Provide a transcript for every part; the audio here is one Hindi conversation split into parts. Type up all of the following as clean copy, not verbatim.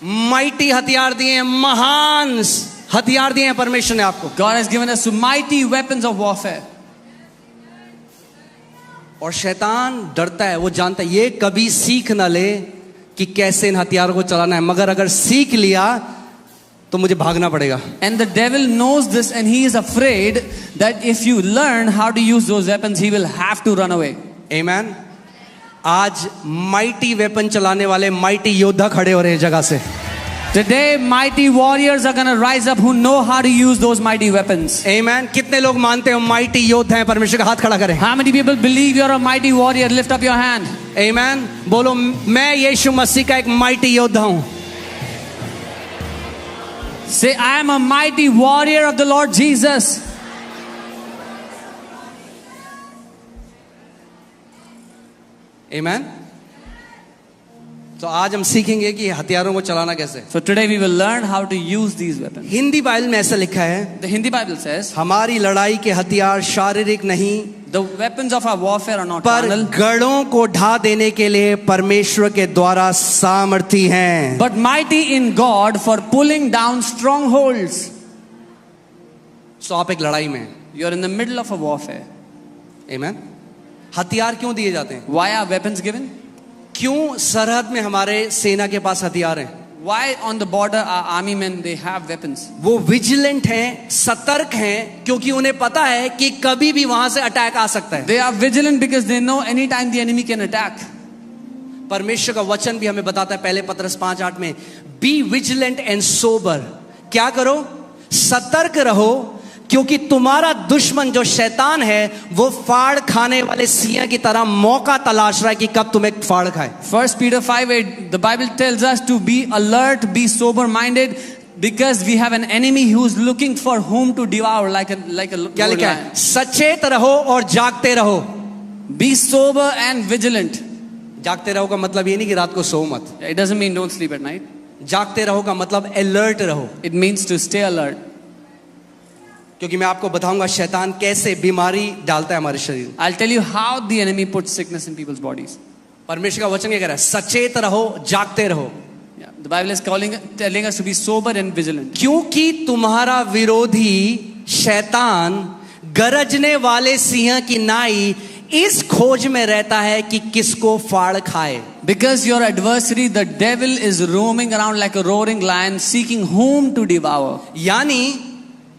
माइटी हथियार दिए हैं, महान हथियार दिए हैं परमेश्वर ने आपको। God has given us mighty weapons of warfare. और शैतान डरता है, वो जानता है ये कभी सीख ना ले कि कैसे इन हथियारों को चलाना है, मगर अगर सीख लिया तो मुझे भागना पड़ेगा। And the devil knows this and he is afraid that if you learn how to use those weapons, he will have to run away. Amen. आज माइटी वेपन चलाने वाले माइटी योद्धा खड़े हो रहे हैं जगह से। Today, mighty warriors are going to rise up who know how to use those mighty weapons. Amen. कितने लोग मानते हो माइटी योद्धा हैं? परमेश्वर का हाथ खड़ा करें। How many people believe you're a mighty warrior? Lift up your hand. Amen. बोलो मैं यीशु मसीह का एक माइटी योद्धा हूं। Say, I am a mighty warrior of the Lord Jesus. Amen. तो आज हम सीखेंगे कि हथियारों को चलाना कैसे। So today we will learn how to use these weapons. Hindi Bible में ऐसा लिखा है, The Hindi Bible says, हमारी लड़ाई के हथियार शारीरिक नहीं, the weapons of our warfare are not पर carnal, गढ़ों को ढा देने के लिए परमेश्वर के द्वारा सामर्थी हैं। but mighty in God for pulling down strongholds. तो आप एक लड़ाई में हैं। You're in the middle of a warfare. Amen. हथियार क्यों दिए जाते हैं? Why are weapons given? क्यों सरहद में हमारे सेना के पास हथियार हैं? Why on the border our army men they have weapons? वो विजिलेंट हैं, सतर्क हैं, क्योंकि उन्हें पता है कि कभी भी वहां से अटैक आ सकता है। They are vigilant because they know anytime the enemy can attack. परमेश्वर का वचन भी हमें बताता है पहले पत्रस 5:8 में, बी विजिलेंट एंड सोबर। क्या करो? सतर्क रहो, क्योंकि तुम्हारा दुश्मन जो शैतान है वो फाड़ खाने वाले सिंह की तरह मौका तलाश रहा है कि कब तुम्हें फाड़ खाए। 1 Peter 5:8, the Bible tells us to be alert, be sober minded, because we have an enemy who is looking for whom to devour like a क्या लिखा है? सचेत रहो और जागते रहो। Be sober and vigilant. जागते रहो का मतलब ये नहीं कि रात को सो मत। It doesn't mean don't sleep at night. जागते रहो का मतलब अलर्ट रहो। It means to stay alert. क्योंकि मैं आपको बताऊंगा शैतान कैसे बीमारी डालता है हमारे शरीर में। I'll tell you how the enemy puts sickness in people's bodies. परमेश्वर का वचन क्या कह रहा है? सचेत रहो, जागते रहो। Yeah, the Bible is telling us to be sober and vigilant. क्योंकि तुम्हारा विरोधी शैतान गरजने वाले सिंह की नाई इस खोज में रहता है कि किसको फाड़ खाए। Because your adversary, the devil, is roaming around like a roaring lion, seeking whom to devour. यानी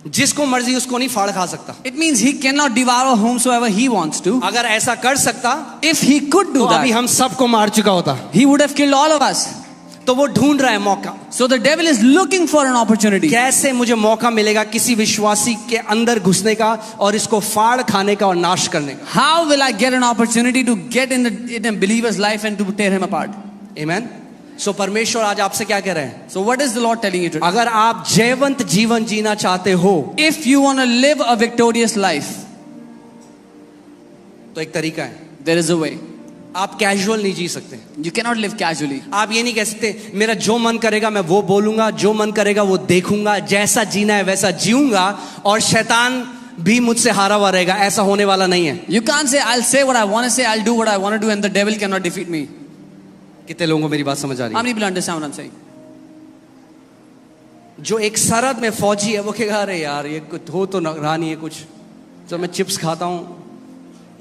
जिसको मर्जी उसको नहीं फाड़ खा सकता। It means he cannot devour whomsoever he wants to. अगर ऐसा कर सकता, If he could do तो अभी that, हम सबको मार चुका होता। he would have killed all of us. तो वो ढूंढ रहा है मौका। So the devil is looking for an opportunity. कैसे मुझे मौका मिलेगा किसी विश्वासी के अंदर घुसने का और इसको फाड़ खाने का और नाश करने का। How will I get an opportunity to get in a believer's life and to tear him apart? Amen. So परमेश्वर आज आपसे क्या कह रहे हैं? So what is the Lord telling you today? अगर आप जयवंत जीवन जीना चाहते हो, If you want to live a victorious life, तो एक तरीका है। there is a way. आप कैजुअल नहीं जी सकते। You cannot live casually. आप ये नहीं कह सकते मेरा जो मन करेगा मैं वो बोलूंगा, जो मन करेगा वो देखूंगा, जैसा जीना है वैसा जीऊंगा और शैतान भी मुझसे हारा हुआ रहेगा। ऐसा होने वाला नहीं है। You can't say I'll say what I want to say, I'll do what I want to do, and the devil cannot defeat me. कितने लोगों को मेरी बात समझ आ रही How है? many people understand what I'm saying? जो एक सरहद में फौजी है वो कहेगा अरे यार ये हो तो रहा नहीं है कुछ, तो मैं चिप्स खाता हूँ,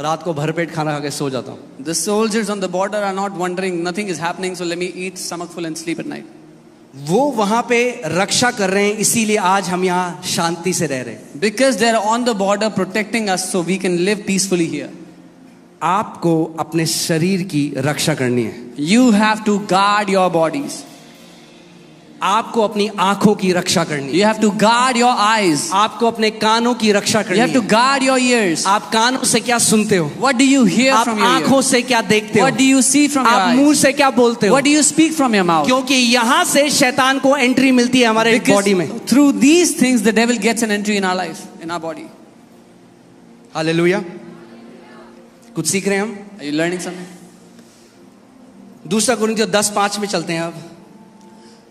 रात को भरपेट खाना खा के सो जाता हूँ। The soldiers on the border are not wondering nothing is happening, so let me eat stomach full and sleep at night. वो वहां पे रक्षा कर रहे हैं, इसीलिए आज हम यहाँ शांति से रह रहे हैं। Because they're on the border protecting us so we can live peacefully here. आपको अपने शरीर की रक्षा करनी है। You have to guard your bodies. आपको अपनी आंखों की रक्षा करनी है। You have to guard your eyes. आपको अपने कानों की रक्षा You करनी have to है। guard your ears. आप कानों से क्या सुनते हो? What do you hear आप from your आंखों ears? से क्या देखते हो? What do you see from your आप मुंह eyes? से क्या बोलते हो? What do you speak from your mouth? क्योंकि यहाँ से शैतान को एंट्री मिलती है हमारे बॉडी में। Because through these things the devil gets an entry in our life, in our body. Hallelujah. कुछ सीख रहे हैं हम? Are you learning something? दूसरा कुरिन्थियों 10:5 में चलते हैं अब।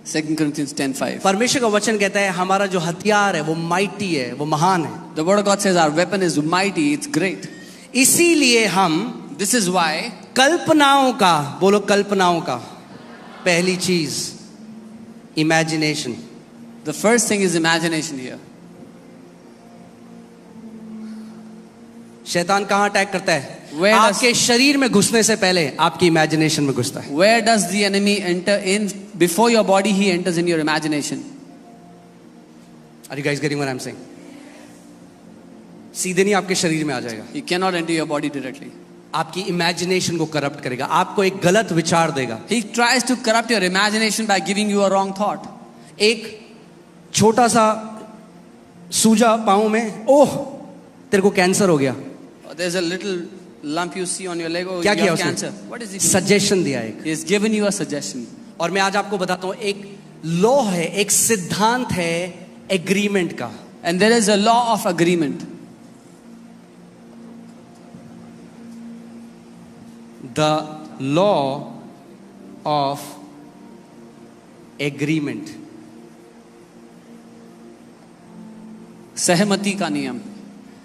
2 Corinthians 10:5. परमेश्वर का वचन कहता है हमारा जो हथियार है वो माइटी है, वो महान है। The word of God says our weapon is mighty, it's great. इसीलिए हम This is why कल्पनाओं का, बोलो कल्पनाओं का, पहली चीज imagination. The first thing is imagination here. शैतान कहाँ अटैक करता है? Where does- आपके शरीर में घुसने से पहले आपकी इमेजिनेशन में घुसता है. Where does the enemy enter in? Before your body, he enters in your imagination. Are you guys getting what I'm saying? सीधे नहीं आपके शरीर में आ जाएगा. He cannot enter your body directly. आपकी इमेजिनेशन को करप्ट करेगा, आपको एक गलत विचार देगा. He tries to corrupt your imagination by giving you a wrong thought. एक छोटा सा सूजा पाँव में, ओह तेरे को कैंसर हो गया. There's a little lump you see on your leg. Oh, क्या you किया have उसने? cancer. What is he doing? Suggestion दिया एक. He has given you a suggestion. और मैं आज आपको बताता हूं, एक लॉ है, एक सिद्धांत है एग्रीमेंट का. And there is a law of agreement. The law of agreement. सहमति का नियम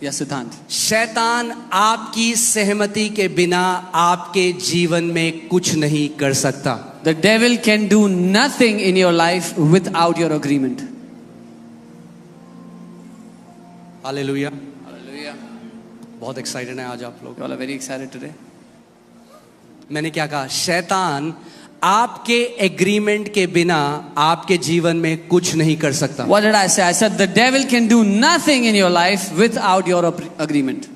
या सिद्धांत. शैतान आपकी सहमति के बिना आपके जीवन में कुछ नहीं कर सकता. The devil can do nothing in your life without your agreement. Hallelujah. Hallelujah. बहुत एक्साइटेड है आज आप लोग. You all are very excited today. मैंने क्या कहा? शैतान आपके एग्रीमेंट के बिना आपके जीवन में कुछ नहीं कर सकता. What did I say? I said the devil can do nothing in your life without your agreement.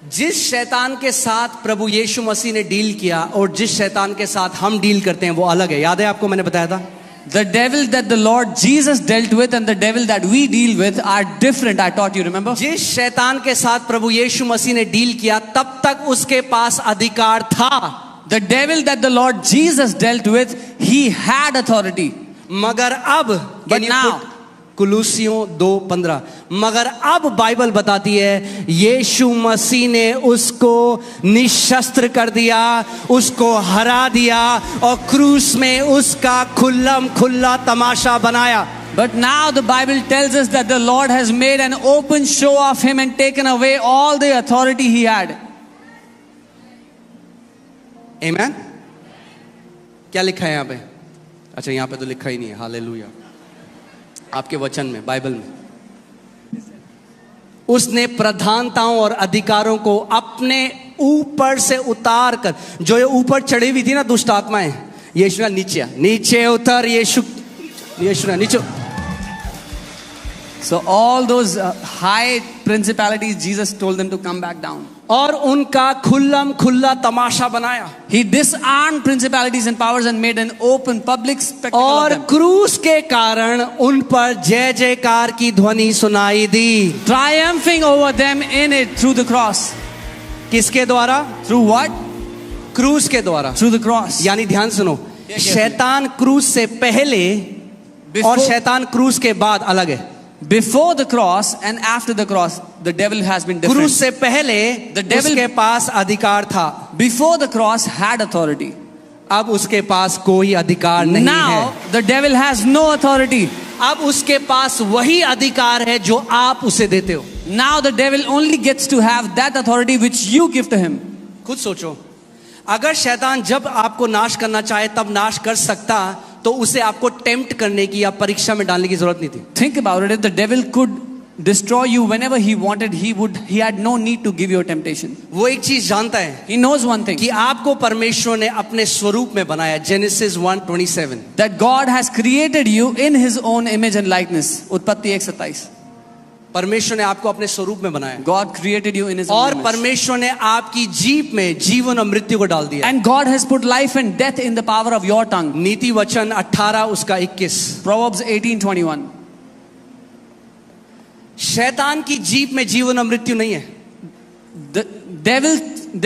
जिस शैतान के साथ प्रभु यीशु मसीह ने डील किया और जिस शैतान के साथ हम डील करते हैं वो अलग है. याद है आपको, मैंने बताया था. The devil that the Lord Jesus dealt with and the devil that we deal with are different. I taught you, remember? जिस शैतान के साथ प्रभु यीशु मसीह ने डील किया तब तक उसके पास अधिकार था. The devil that the Lord Jesus dealt with, he had authority. मगर अब But now, कुलूसियों 2:15, मगर अब बाइबल बताती है यीशु मसीह ने उसको निशस्त्र कर दिया, उसको हरा दिया और क्रूस में उसका खुल्लम खुल्ला तमाशा बनाया. but now the Bible tells us that the Lord has made an open show of him and taken away all the authority he had. आमेन. क्या लिखा है यहाँ पे? अच्छा, यहाँ पे तो लिखा ही नहीं है. हालेलुया. आपके वचन में, बाइबल में, उसने प्रधानताओं और अधिकारों को अपने ऊपर से उतार कर, जो ये ऊपर चढ़ी हुई थी ना दुष्ट आत्माएं, यीशु नीचे नीचे उतर, यीशु नीचे. So all those high principalities, Jesus told them to come back down. और उनका खुल्लम खुल्ला तमाशा बनाया. He disarmed principalities and powers and made an open public spectacle of और them. क्रूस के कारण उन पर जय जयकार की ध्वनि सुनाई दी. Triumphing over them in it through the cross. किसके द्वारा? Through what? क्रूस के द्वारा. Through the cross. यानी ध्यान सुनो, शैतान क्रूस से पहले और Before, शैतान क्रूस के बाद अलग है. before the cross and after the cross, the devil has been different. क्रूस से पहले The devil- उसके पास अधिकार था. Before the cross had authority. अब उसके पास कोई अधिकार नहीं Now है. the devil has no authority. अब उसके पास वही अधिकार है जो आप उसे देते हो. Now the devil only gets to have that authority which you give to him. खुद सोचो, अगर शैतान जब आपको नाश करना चाहे तब नाश कर सकता, तो उसे आपको टेम्प्ट करने की या परीक्षा में डालने की जरूरत नहीं थी. Think about it. If the devil could destroy you whenever he wanted, he had no need to give you a temptation. वो एक चीज जानता है He knows one thing, कि आपको परमेश्वर ने अपने स्वरूप में बनाया. Genesis 1:27. that God has created you in his own image and likeness. उत्पत्ति 1:27. परमेश्वर ने आपको अपने स्वरूप में बनाया. God created you in his own और image. परमेश्वर ने आपकी जीभ में जीवन और मृत्यु को डाल दिया. And God has put life and death in the power of your tongue. नीति वचन 18 उसका 21. Proverbs 18:21. शैतान की जीभ में जीवन और मृत्यु नहीं है. The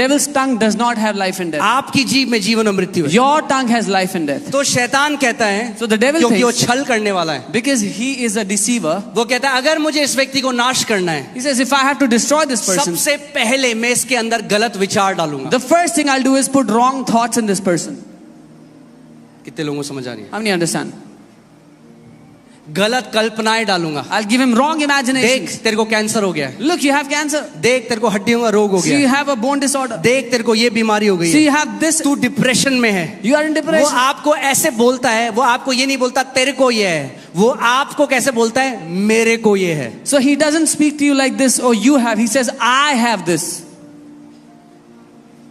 devil's tongue does not have life and death. आपकी जीभ में जीवन और मृत्यु है. Your tongue has life and death. तो शैतान कहता है, So the devil क्योंकि वो thinks, छल करने वाला है, because he is a deceiver, वो कहता है अगर मुझे इस व्यक्ति को नाश करना है, he says, if I have to destroy this person, सबसे पहले मैं इसके अंदर गलत विचार डालूंगा. the first thing I'll do is put wrong thoughts in this person. कितने लोगों को समझ आ रही है? How many understand? गलत कल्पनाएं डालूंगा। I'll give him wrong imaginations. देख तेरे को कैंसर हो गया है, Look, you have cancer. देख तेरे को हड्डियों का रोग हो See, गया you है, have a bone disorder. देख तेरे को ये बीमारी हो गई See, you है, have this. तू डिप्रेशन में है। You are in वो depression. आपको ऐसे बोलता है, वो आपको ये नहीं बोलता तेरे को ये है, वो आपको कैसे बोलता है, मेरे को ये है। So he doesn't speak to you like this, oh, you have. He says, I have this.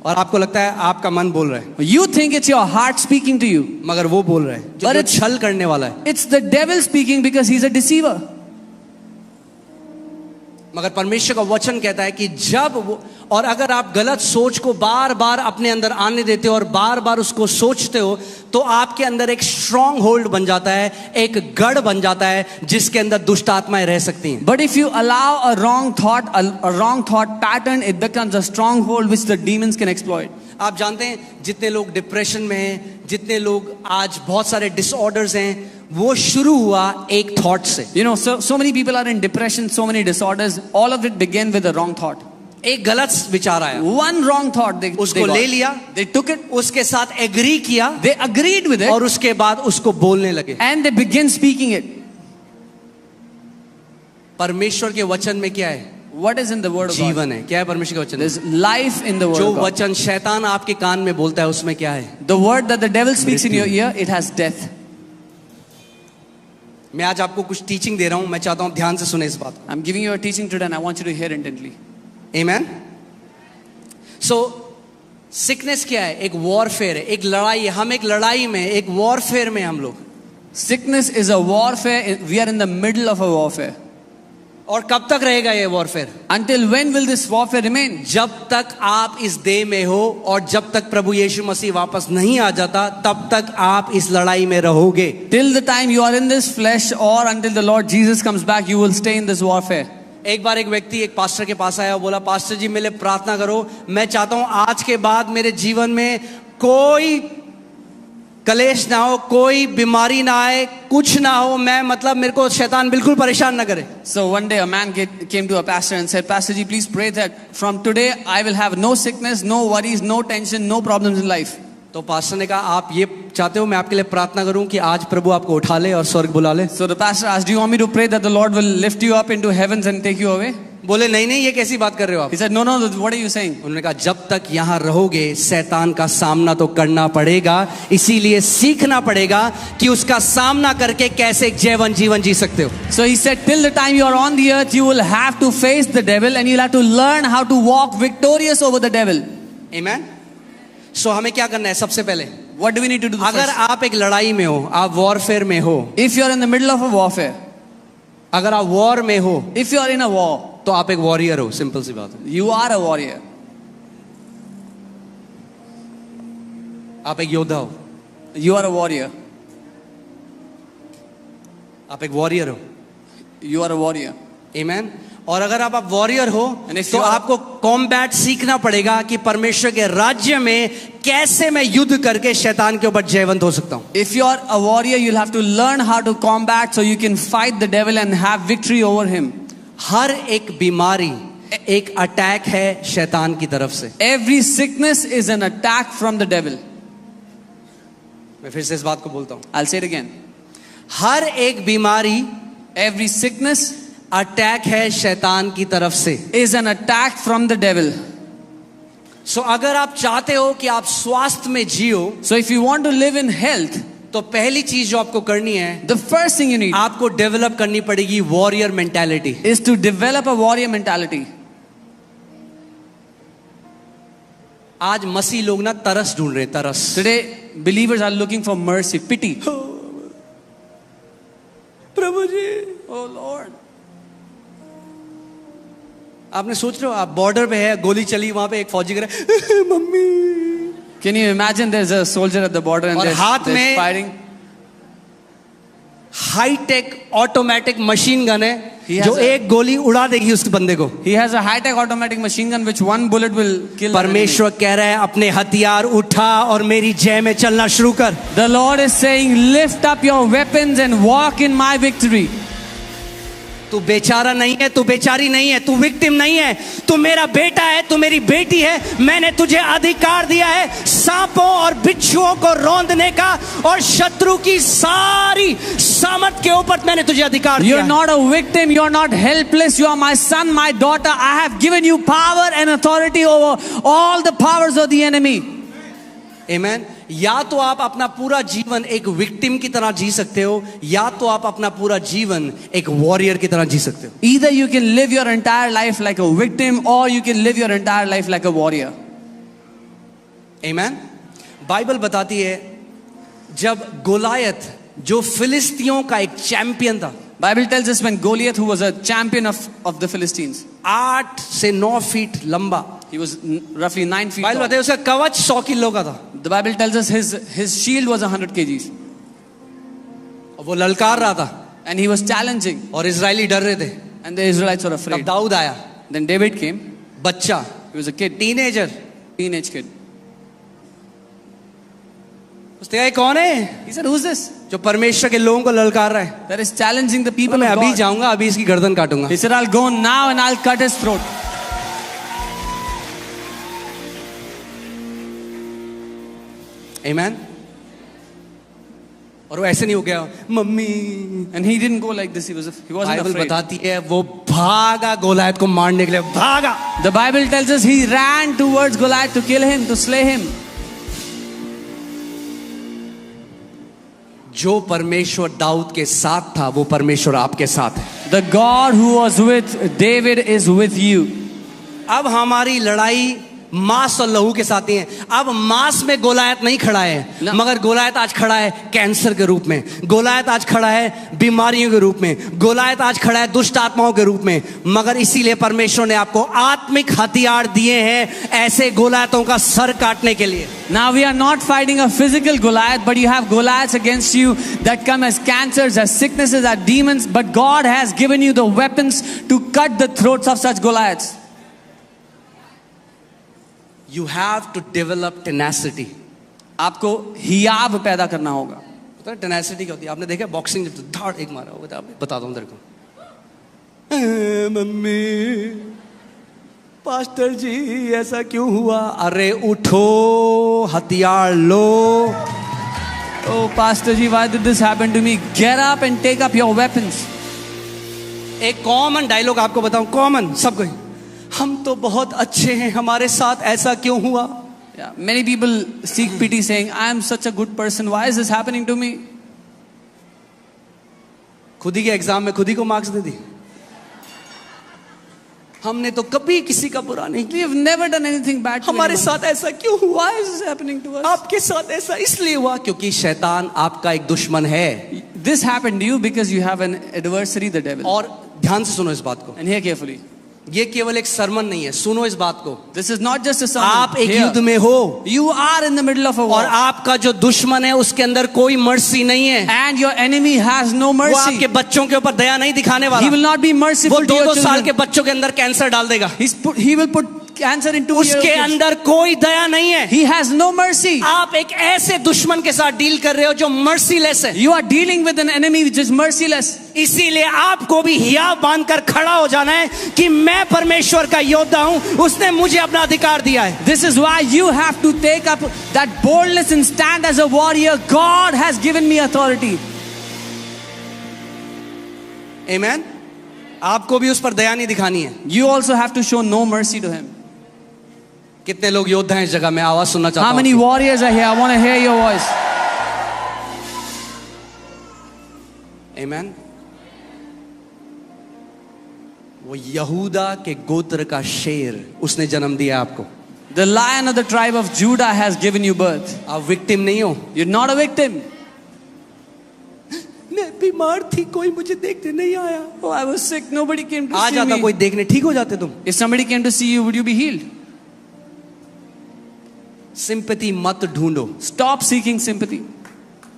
और आपको लगता है आपका मन बोल रहा है, You think it's your heart speaking to you. मगर वो बोल रहा है But जो it's- छल करने वाला है। It's the devil speaking because he's a deceiver. मगर परमेश्वर का वचन कहता है कि जब वो, और अगर आप गलत सोच को बार बार अपने अंदर आने देते हो और बार बार उसको सोचते हो, तो आपके अंदर एक स्ट्रॉन्ग होल्ड बन जाता है, एक गढ़ बन जाता है जिसके अंदर दुष्ट आत्माएं रह सकती हैं। But if you allow a wrong thought pattern, it becomes a stronghold which the demons can exploit. आप जानते हैं जितने लोग डिप्रेशन में हैं, जितने लोग आज बहुत सारे डिसऑर्डर्स हैं, वो शुरू हुआ एक थॉट से। You know, so many people are in depression, so many disorders. All of it began with a wrong thought. एक गलत विचार आया, One wrong thought they उसको got. ले लिया, They took it, उसके साथ एग्री किया they agreed with it, और उसके बाद उसको बोलने लगे। and they began speaking it. परमेश्वर के वचन में क्या है? What is in the word of God? जीवन है। क्या है परमेश्वर के वचन में? There's life in the word जो of God. वचन शैतान आपके कान में बोलता है उसमें क्या है? The word that the devil speaks in your ear, it has death. मैं आज आपको कुछ टीचिंग दे रहा हूं, मैं चाहता हूं ध्यान से सुने इस बात को। I'm giving you a teaching today and I want you to hear intently. Amen? So, sickness क्या है? एक वॉरफेयर है, एक लड़ाई है। हम एक लड़ाई में, एक वॉरफेयर में हम लोग। Sickness is a warfare. We are in the middle of a warfare. और कब तक रहेगा ये warfare? Until when will this warfare remain? जब तक आप इस देह में हो और जब तक प्रभु यीशु मसीह वापस नहीं आ जाता, तब तक आप इस लड़ाई में रहोगे। Till the time you are in this flesh or until the Lord Jesus comes back, you will stay in this warfare. एक बार एक व्यक्ति एक पास्टर के पास आया और बोला, पास्टर जी मेरे लिए प्रार्थना करो, मैं चाहता हूं आज के बाद मेरे जीवन में कोई कलेश ना हो, कोई बीमारी ना आए, कुछ ना हो, मैं मतलब मेरे को शैतान बिल्कुल परेशान ना करे। So one day a man came to a pastor and said, Pastor ji, please pray that from today I will have no sickness, no worries, no tension, no problems in life. तो पास्टर ने कहा, आप ये चाहते हो मैं आपके लिए प्रार्थना करूं कि आज प्रभु आपको उठा ले और स्वर्ग बुला ले? So the pastor asked, do you want me to pray that the Lord will lift you up into heavens and take you away? बोले नहीं नहीं, ये कैसी बात कर रहे हो आप? He said, no, what are you saying? उन्होंने कहा, जब तक यहाँ रहोगे शैतान का सामना तो करना पड़ेगा, इसीलिए सीखना पड़ेगा कि उसका सामना करके कैसे जैवन जीवन जी सकते हो। So he said, till the time you are on the earth, you will have to face the devil and you'll have to learn how to walk victorious over the devil. Amen? So हमें क्या करना है? सबसे पहले What do we need to do अगर first? आप एक लड़ाई में हो, आप वॉरफेयर में हो, If you are in the middle of a warfare, अगर आप वॉर में हो, if you are in a war, तो आप एक वॉरियर हो। सिंपल सी बात है, you are a warrior. आप एक योद्धा हो, You are a warrior. आप एक वॉरियर हो। You are a warrior. Amen? और अगर आप वॉरियर हो And if तो you are- आपको कॉम्बैट सीखना पड़ेगा कि परमेश्वर के राज्य में कैसे मैं युद्ध करके शैतान के ऊपर जयवंत हो सकता हूं। If you are a warrior, you'll have to learn how to combat so you can fight the devil and have victory over him. हर एक बीमारी एक अटैक है शैतान की तरफ से। Every sickness is an attack from the devil. मैं फिर से इस बात को बोलता हूं, I'll say it again. हर एक बीमारी Every sickness अटैक है शैतान की तरफ से। is an attack from the devil. सो अगर आप चाहते हो कि आप स्वास्थ्य में जियो, So if you want to live in health, तो पहली चीज जो आपको करनी है, the first thing you need आपको डेवलप करनी पड़ेगी warrior mentality. is to develop a warrior mentality. आज मसीह लोग ना तरस ढूंढ रहे हैं, तरस। Today, believers are looking for mercy, pity. Prabhu ji, Oh Lord. आपने सोच रहे हो आप बॉर्डर पे है, गोली चली, वहां पे एक फौजी करे mummy, Can you imagine there's a soldier at the border and और they're हाथ में fighting? High tech automatic machine gun है He has जो a- एक गोली उड़ा देगी उस बंदे को। He has a high-tech automatic machine gun which one bullet will kill. that enemy. परमेश्वर कह रहा है अपने हथियार उठा और मेरी जय में चलना शुरू कर। The Lord is saying, lift up your weapons and walk in my victory. तू बेचारा नहीं है, तू बेचारी नहीं है, तू विक्टिम नहीं है, तू मेरा बेटा है, तू मेरी बेटी है। मैंने तुझे अधिकार दिया है सांपों और बिच्छुओं को रौंदने का और शत्रु की सारी सामर्थ के ऊपर मैंने तुझे अधिकार दिया। You're not a victim, you're not helpless, you are my son, my daughter. I have given you power and authority over all the powers of the enemy. Amen. या तो आप अपना पूरा जीवन एक विक्टिम की तरह जी सकते हो, या तो आप अपना पूरा जीवन एक वॉरियर की तरह जी सकते हो। Either you can live your entire life like a victim or you can live your entire life like a warrior. Amen. Bible बताती है जब गोलायत जो फिलिस्तियों का एक चैंपियन था, Bible tells us when Goliath, who was a champion of the Philistines, 8 से 9 फीट लंबा, he was roughly 9 feet Bible tall. बताती है उसका कवच 100 किलो का था। The Bible tells us his shield was 100 kgs. और वो ललकार रहा था And he was challenging. और इजरायली डर रहे थे। And the Israelites were तब afraid. दाऊद आया, Then David came. बच्चा, He was a kid, teenager. teenage kid. उसने कहा ये कौन है He said, who's this? जो परमेश्वर के लोगों को ललकार रहा है? That is challenging the people मैं of अभी God. जाऊंगा, अभी इसकी गर्दन काटूंगा। He said, I'll go now and I'll cut his throat. Amen. और वो ऐसे नहीं हो गया mummy. And he didn't go like this. He wasn't Bible afraid. बताती है वो भागा गोलायत को मारने के लिए, भागा। The Bible tells us he ran towards Goliath to kill him, to slay him. जो परमेश्वर दाऊद के साथ था वो परमेश्वर आपके साथ है। The God who was with David is with you. अब हमारी लड़ाई मांस और लहू के साथ ही है। अब मांस में गोलायत नहीं खड़ा है, No. मगर गोलायत आज खड़ा है कैंसर के रूप में, गोलायत आज खड़ा है बीमारियों के रूप में, गोलायत आज खड़ा है दुष्ट आत्माओं के रूप में। मगर इसीलिए परमेश्वर ने आपको आत्मिक हथियार दिए हैं ऐसे गोलायतों का सर काटने के लिए। Now we are not fighting a physical Goliath, but you have Goliaths against you that come as cancers, as sicknesses, as demons. But God has given you the weapons to cut the throats of such Goliaths. You have to develop tenacity. आपको हियाव पैदा करना होगा। पता है टेनेसिटी क्या होती है? आपने देखा बॉक्सिंग जब धाड़ एक मारा होगा, बताता हूँ तेरे को। मम्मी, पास्टर जी ऐसा क्यों हुआ? अरे उठो, हथियार लो। Oh, Pastor ji, why did this happen to me? Get up and take up your weapons. एक कॉमन डायलॉग आपको बताऊं, कॉमन सबको, हम तो बहुत अच्छे हैं, हमारे साथ ऐसा क्यों हुआ? Yeah, many people seek pity saying, I am such a good person. Why is this happening to me? खुद ही के एग्जाम में खुद ही को मार्क्स दे दी। हमने तो कभी किसी का बुरा नहीं We किया, have never done anything bad to हमारे anyone. साथ ऐसा क्यों हुआ? Why is this happening to us? आपके साथ ऐसा इसलिए हुआ क्योंकि शैतान आपका एक दुश्मन है। This happened to you because you have an adversary, the devil. और ध्यान से सुनो इस बात को, And hear carefully. ये केवल एक सरमन नहीं है, सुनो इस बात को। This is not just a sermon. आप एक Hear. युद्ध में हो You are in the middle of a war. और आपका जो दुश्मन है उसके अंदर कोई मर्सी नहीं है। And your enemy has no वो mercy. आपके बच्चों के ऊपर दया नहीं दिखाने He वाला। will not be वो merciful to your 2-2 साल के children. बच्चों के अंदर कैंसर डाल देगा। He will put cancer into उसके your kids. अंदर कोई दया नहीं है। He has no mercy. आप एक ऐसे दुश्मन के साथ डील कर रहे हो जो मर्सीलेस है। You are dealing with an enemy which is merciless. इसीलिए आपको भी हियाव बांधकर खड़ा हो जाना है कि मैं परमेश्वर का योद्धा हूं, उसने मुझे अपना अधिकार दिया है। This is why you have to take up that boldness and stand as a warrior. God has given me authority. आमेन। आपको भी उस पर दया नहीं दिखानी है। You also have to show no mercy to him. कितने लोग योद्धा हैं इस जगह में? आवाज सुनना चाहता How हूं। many warriors are here? I want to hear your voice. आमेन। वो यहूदा के गोत्र का शेर उसने जन्म दिया आपको। The lion of the tribe of Judah has given you birth. आप विक्टिम नहीं हो। You're not a victim. मैं बीमार थी, कोई मुझे देखने नहीं आया। Oh, I was sick. Nobody came to uh see जाता me. कोई देखने, ठीक हो जाते तुम। If somebody came to see you, would you be healed? Sympathy मत ढूंढो। Stop seeking sympathy.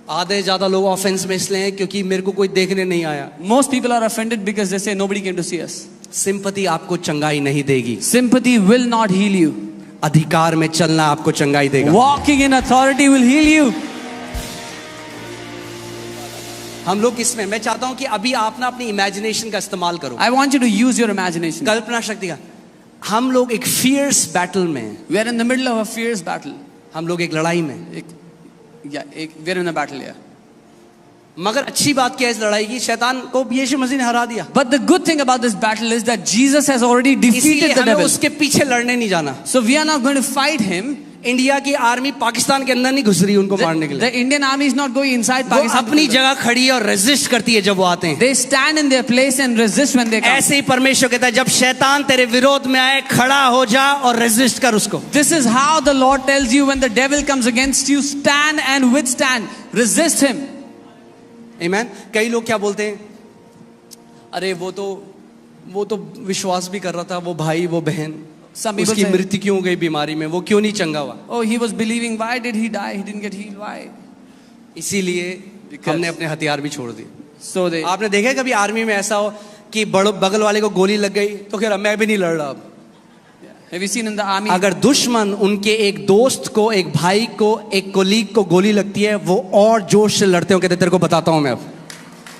आधे ज्यादा लोग ऑफेंस में इसलिए हैं क्योंकि मेरे को कोई देखने नहीं आया। Most people are offended because they say nobody came to see us. Sympathy आपको चंगाई नहीं देगी। Sympathy will not heal you. अधिकार में चलना आपको चंगाई देगा। Walking in authority will heal you. हम लोग किसमें, मैं चाहता हूं कि अभी आप ना अपनी इमेजिनेशन का इस्तेमाल करो, I want you to use your imagination. कल्पना शक्ति का। हम लोग एक फियर्स बैटल में हैं। We are in the middle of a fierce battle. हम लोग एक लड़ाई में हैं। We are in a battle here. मगर अच्छी बात क्या है इस लड़ाई की, शैतान को यीशु मसीह ने हरा दिया। But the good thing about this battle is that Jesus has already इसीलिए defeated the हमें devil. उसके पीछे लड़ने नहीं जाना। So we are not going to fight him. India की आर्मी पाकिस्तान के अंदर नहीं घुस रही उनको मारने के लिए। The Indian army is not going inside वो Pakistan. अपनी जगह खड़ी है और रेजिस्ट करती है जब वो आते हैं। They stand in their place and resist when they come. ऐसे ही परमेश्वर कहता है जब शैतान तेरे विरोध में आए खड़ा हो जा और रेजिस्ट कर उसको। This is how the Lord tells you when the devil comes against you, stand and withstand. Resist him. आमीन। कई लोग क्या बोलते हैं, अरे वो तो विश्वास भी कर रहा था, वो भाई वो बहन, Some people उसकी say, मृत्यु क्यों हो गई बीमारी में, वो क्यों नहीं चंगा हुआ? oh, he was believing. Why did he die? He didn't get healed. Why? इसीलिए हमने अपने हथियार भी छोड़ दिए। So they. आपने देखा कभी आर्मी में ऐसा हो कि बगल वाले को गोली लग गई तो कह रहा मैं भी नहीं लड़ रहा अब। Have you seen in the army? अगर दुश्मन उनके एक दोस्त को, एक भाई को, एक कोलीग को गोली लगती है, वो और जोश से लड़ते हो, कहते तेरे को बताता हूं मैं अब।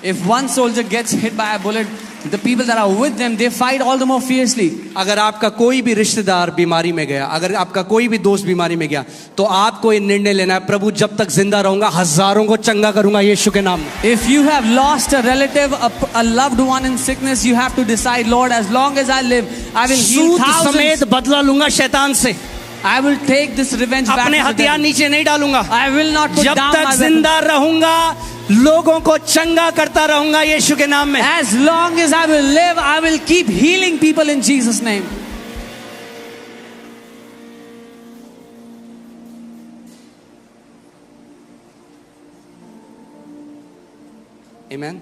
If one soldier gets hit by a bullet, the people that are with them, they fight all the more fiercely. अगर आपका कोई भी रिश्तेदार बीमारी में गया, अगर आपका कोई भी दोस्त बीमारी में गया, तो आपको ये निर्णय लेना है, प्रभु जब तक जिंदा रहूंगा हजारों को चंगा करूंगा यीशु के नाम में। If you have lost a relative, a loved one in sickness, you have to decide, Lord, as long as I live, I will heal Suta thousands. समेत बदला लूंगा शैतान से, I will take this revenge back. अपने to the हथियार devil. नीचे नहीं डालूंगा, I will not put जब down तक my weapon. जिंदा रहूंगा लोगों को चंगा करता रहूंगा यीशु के नाम में। As long as I will live, I will keep healing people in Jesus' name. आमीन।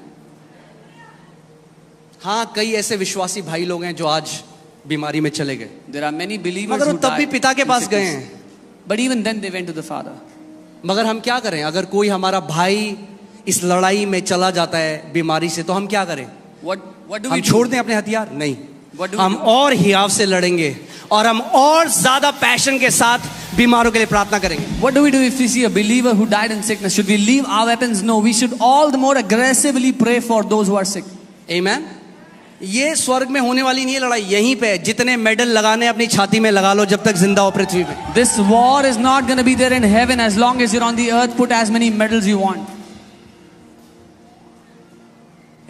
हाँ, कई ऐसे विश्वासी भाई लोग हैं जो आज बीमारी में चले गए, There are many believers मगर वो who तब भी died पिता के in पास गए sickness. हैं। But even then they went to the Father. मगर हम क्या करें, अगर कोई हमारा भाई इस लड़ाई में चला जाता है बीमारी से, तो हम क्या करें? What do हम we छोड़ do? दें अपने हथियार? नहीं, What do we हम do? और हियाव से लड़ेंगे और हम और ज्यादा पैशन के साथ बीमारों के लिए प्रार्थना करेंगे। What do we do if we see a believer who died in sickness? Should we leave our weapons? No, we should all the more aggressively pray for those who are sick. आमीन। ये स्वर्ग में होने वाली नहीं है लड़ाई, यहीं पे जितने मेडल लगाने अपनी छाती में लगा लो जब तक जिंदा हो पृथ्वी पे। This war is not going to be there in heaven. As long as you're on the earth, put as many medals you want.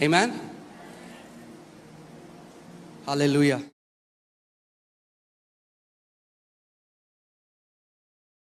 आमीन। हालेलुया।